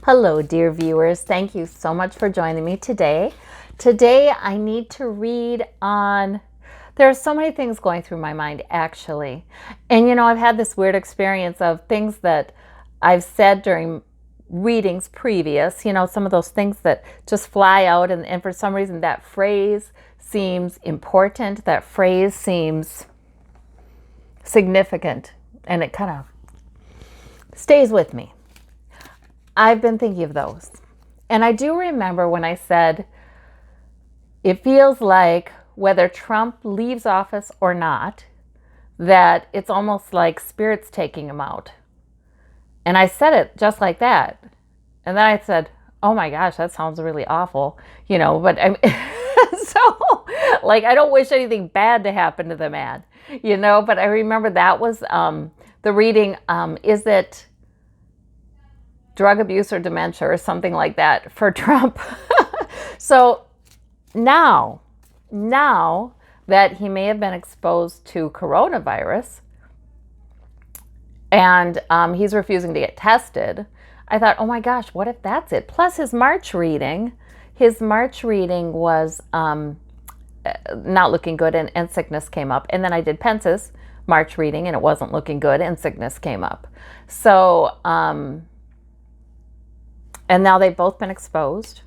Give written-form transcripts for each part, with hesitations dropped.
Hello, dear viewers. Thank you so much for joining me today. Today, I need to read on, there are so many things going through my mind, actually. And, I've had this weird experience of things that I've said during readings previous, some of those things that just fly out. And for some reason, that phrase seems important. That phrase seems significant. And it kind of stays with me. I've been thinking of those. And I do remember when I said, it feels like whether Trump leaves office or not, that it's almost like Spirit's taking him out. And I said it just like that. And then I said, oh my gosh, that sounds really awful. But I'm so like, I don't wish anything bad to happen to the man, but I remember that was the reading, is it drug abuse or dementia or something like that for Trump. So now that he may have been exposed to coronavirus and he's refusing to get tested, I thought, oh my gosh, what if that's it? Plus his March reading was not looking good and sickness came up. And then I did Pence's March reading and it wasn't looking good and sickness came up. So, and now they've both been exposed.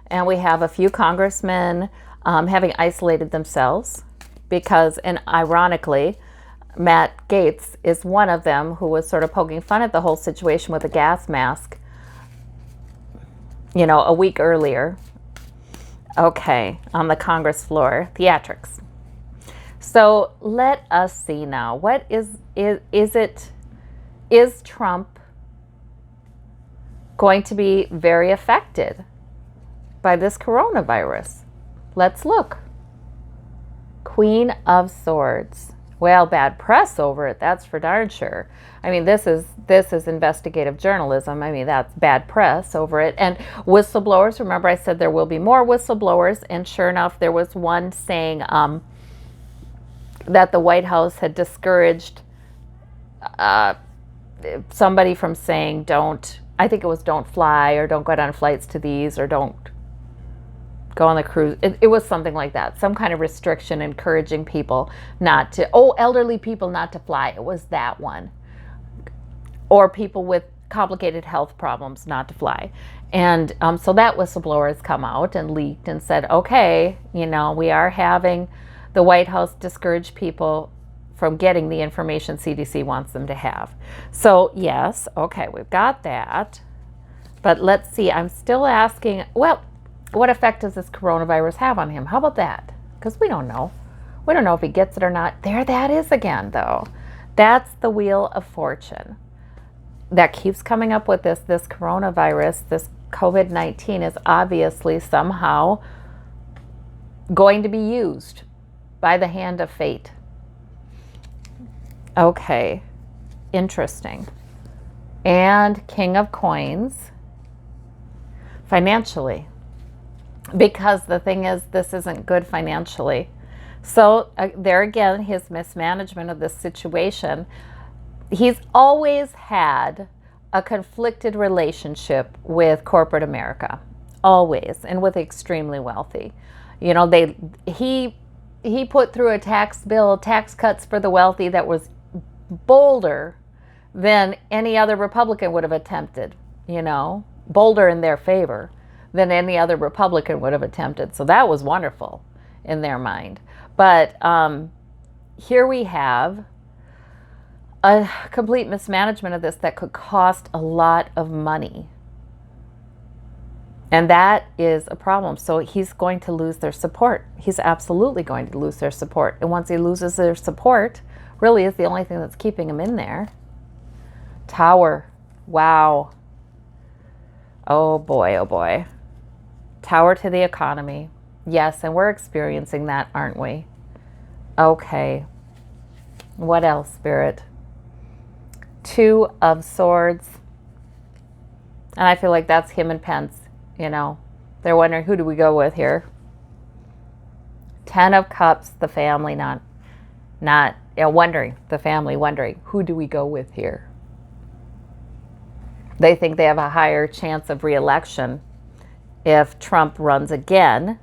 And we have a few congressmen having isolated themselves because, and ironically, Matt Gaetz is one of them who was sort of poking fun at the whole situation with a gas mask, a week earlier. Okay, on the Congress floor, theatrics. So let us see now. What is Trump going to be very affected by this coronavirus? Let's look. Queen of Swords. Well, bad press over it, that's for darn sure. I mean, this is investigative journalism. I mean, that's bad press over it. And whistleblowers, remember I said there will be more whistleblowers, and sure enough, there was one saying that the White House had discouraged somebody from saying don't fly or don't go on flights to these or don't go on the cruise. It was something like that. Some kind of restriction encouraging people not to, elderly people not to fly. It was that one. Or people with complicated health problems not to fly. And so that whistleblower has come out and leaked and said, okay, we are having the White House discourage people from getting the information CDC wants them to have. So yes, okay, we've got that. But let's see, I'm still asking, well, what effect does this coronavirus have on him? How about that? Because we don't know. We don't know if he gets it or not. There that is again, though. That's the Wheel of Fortune. That keeps coming up with this coronavirus, this COVID-19 is obviously somehow going to be used by the hand of fate. Okay, interesting. And King of Coins, financially. Because the thing is, this isn't good financially. So there again, his mismanagement of this situation. He's always had a conflicted relationship with corporate America. Always. And with extremely wealthy. He put through a tax bill, tax cuts for the wealthy that was bolder than any other Republican would have attempted, bolder in their favor than any other Republican would have attempted. So that was wonderful in their mind. But here we have a complete mismanagement of this that could cost a lot of money. And that is a problem. So he's going to lose their support. He's absolutely going to lose their support. And once he loses their support, really is the only thing that's keeping him in there. Tower. Wow. Oh boy, oh boy. Tower to the economy. Yes, and we're experiencing that, aren't we? Okay. What else, Spirit? Two of Swords. And I feel like that's him and Pence, They're wondering, who do we go with here? Ten of Cups, the family, wondering, who do we go with here? They think they have a higher chance of re-election if Trump runs again,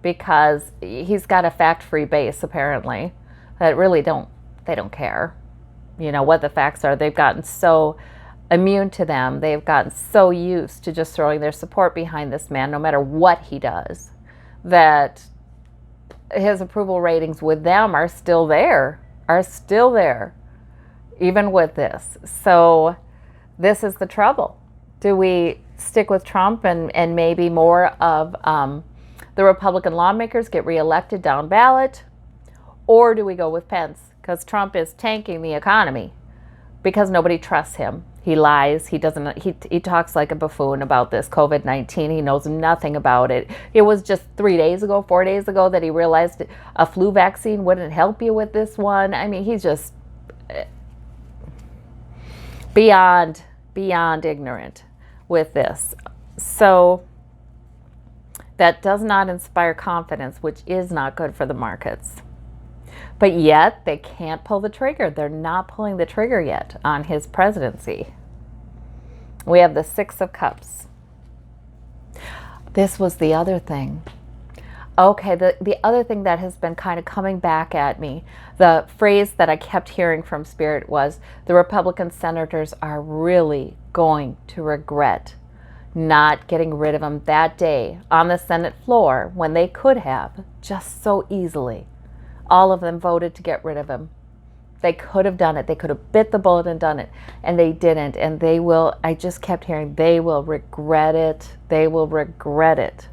because he's got a fact-free base apparently that really they don't care, what the facts are. They've gotten so immune to them. They've gotten so used to just throwing their support behind this man no matter what he does, that his approval ratings with them are still there, even with this. So this is the trouble. Do we stick with Trump and maybe more of the Republican lawmakers get reelected down ballot? Or do we go with Pence? Because Trump is tanking the economy because nobody trusts him. He lies. He talks like a buffoon about this COVID-19. He knows nothing about it. It was just 4 days ago that he realized a flu vaccine wouldn't help you with this one. I mean, he's just beyond ignorant with this. So that does not inspire confidence, which is not good for the markets. But yet they can't pull the trigger. They're not pulling the trigger yet on his presidency. We have the Six of Cups. This was the other thing. Okay, the other thing that has been kind of coming back at me, the phrase that I kept hearing from Spirit was, the Republican senators are really going to regret not getting rid of him that day on the Senate floor when they could have just so easily. All of them voted to get rid of him. They could have done it. They could have bit the bullet and done it, and they didn't. And they will, I just kept hearing, they will regret it. They will regret it.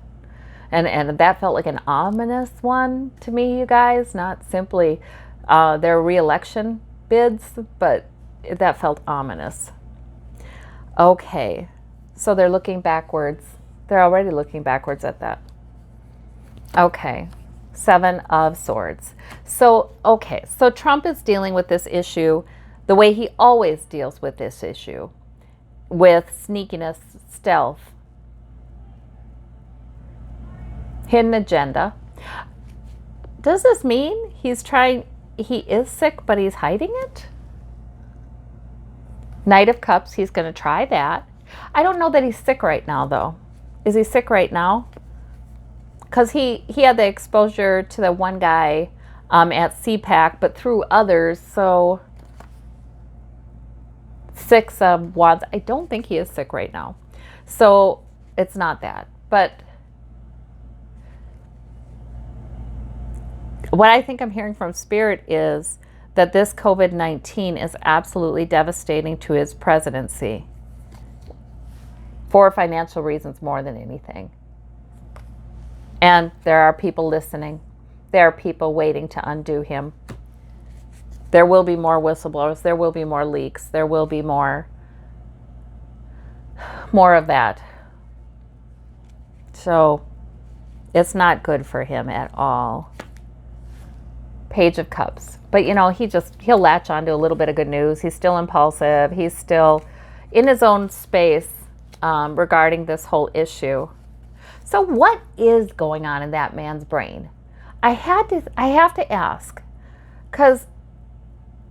And that felt like an ominous one to me, you guys, not simply their re-election bids, but that felt ominous. Okay, so they're looking backwards. They're already looking backwards at that. Okay, Seven of Swords. So, okay, so Trump is dealing with this issue the way he always deals with this issue, with sneakiness, stealth, hidden agenda. Does this mean he is sick, but he's hiding it? Knight of Cups, he's going to try that. I don't know that he's sick right now, though. Is he sick right now? Because he had the exposure to the one guy at CPAC, but through others, so Six of Wands. I don't think he is sick right now. So it's not that. But what I think I'm hearing from Spirit is that this COVID-19 is absolutely devastating to his presidency for financial reasons more than anything. And there are people listening. There are people waiting to undo him. There will be more whistleblowers. There will be more leaks. There will be more of that. So it's not good for him at all. Page of Cups. But he'll latch onto a little bit of good news. He's still impulsive. He's still in his own space regarding this whole issue. So what is going on in that man's brain? I have to ask, because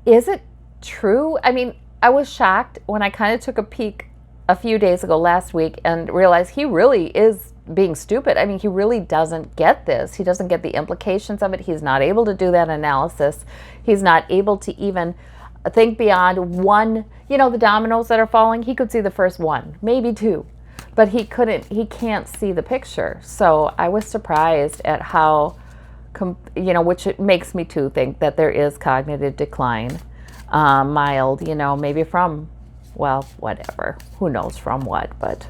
is it true? I mean, I was shocked when I kind of took a peek a few days ago last week and realized he really is being stupid. I mean, he really doesn't get this. He doesn't get the implications of it. He's not able to do that analysis. He's not able to even think beyond one, the dominoes that are falling. He could see the first one, maybe two, but he can't see the picture. So I was surprised at how, which it makes me too think that there is cognitive decline, mild, maybe from, well, whatever, who knows from what, but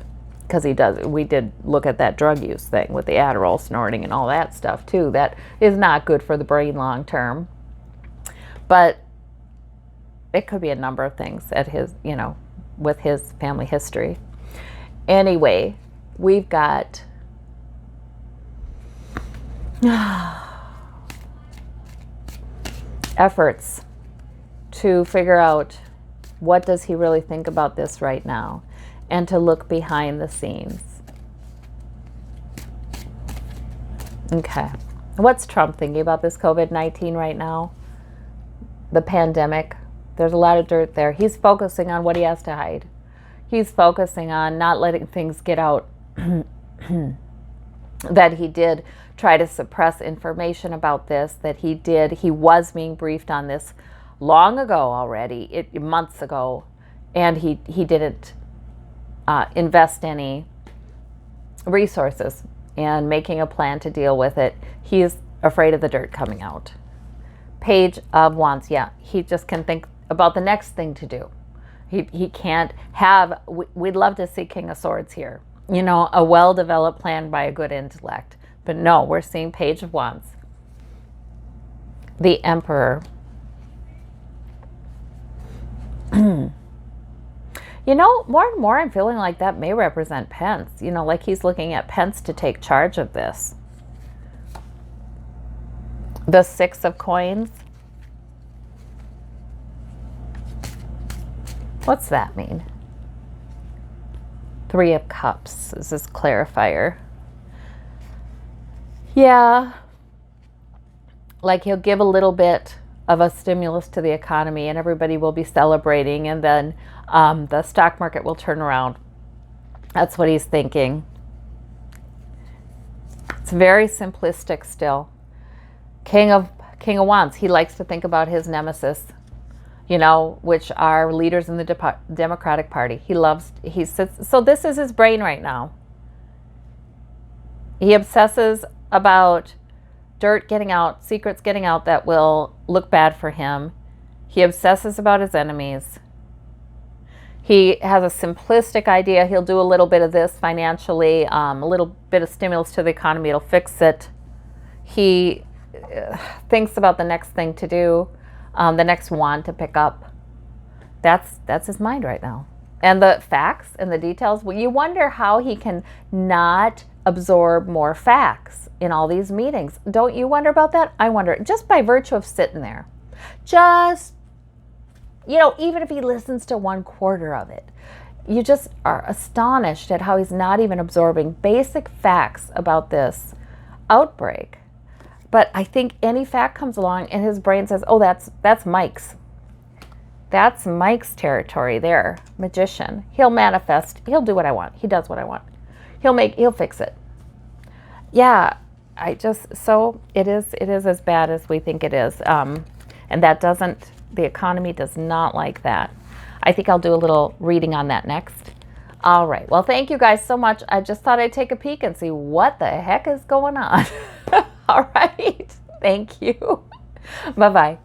because we did look at that drug use thing with the Adderall snorting and all that stuff too. That is not good for the brain long term. But it could be a number of things at his, with his family history. Anyway, we've got efforts to figure out what does he really think about this right now, and to look behind the scenes. Okay. What's Trump thinking about this COVID-19 right now? The pandemic. There's a lot of dirt there. He's focusing on what he has to hide. He's focusing on not letting things get out that he did try to suppress information about this, that he was being briefed on this long ago already, months ago, and he didn't invest any resources and making a plan to deal with it. He's afraid of the dirt coming out. Page of Wands, yeah, he just can think about the next thing to do. He can't have, we'd love to see King of Swords here. You know, a well-developed plan by a good intellect. But no, we're seeing Page of Wands. The Emperor. You know, more and more I'm feeling like that may represent Pence. You know, like he's looking at Pence to take charge of this. The Six of Coins. What's that mean? Three of Cups is this clarifier. Yeah, like he'll give a little bit of a stimulus to the economy and everybody will be celebrating, and then the stock market will turn around. That's what he's thinking. It's very simplistic still. King of Wands, he likes to think about his nemesis, you know, which are leaders in the Democratic Party. He sits, so this is his brain right now. He obsesses about dirt getting out, secrets getting out that will look bad for him. He obsesses about his enemies. He has a simplistic idea. He'll do a little bit of this financially, a little bit of stimulus to the economy. It'll fix it. He thinks about the next thing to do, the next wand to pick up. That's his mind right now. And the facts and the details, well, you wonder how he can not absorb more facts in all these meetings. Don't you wonder about that? I wonder, just by virtue of sitting there. Just, you know, even if he listens to 1/4 of it, you just are astonished at how he's not even absorbing basic facts about this outbreak. But I think any fact comes along and his brain says, oh, that's Mike's. That's Mike's territory there. Magician. He'll manifest. He'll do what I want. He does what I want. He'll fix it. Yeah, so it is as bad as we think it is. And the economy does not like that. I think I'll do a little reading on that next. All right. Well, thank you guys so much. I just thought I'd take a peek and see what the heck is going on. All right. Thank you. Bye-bye.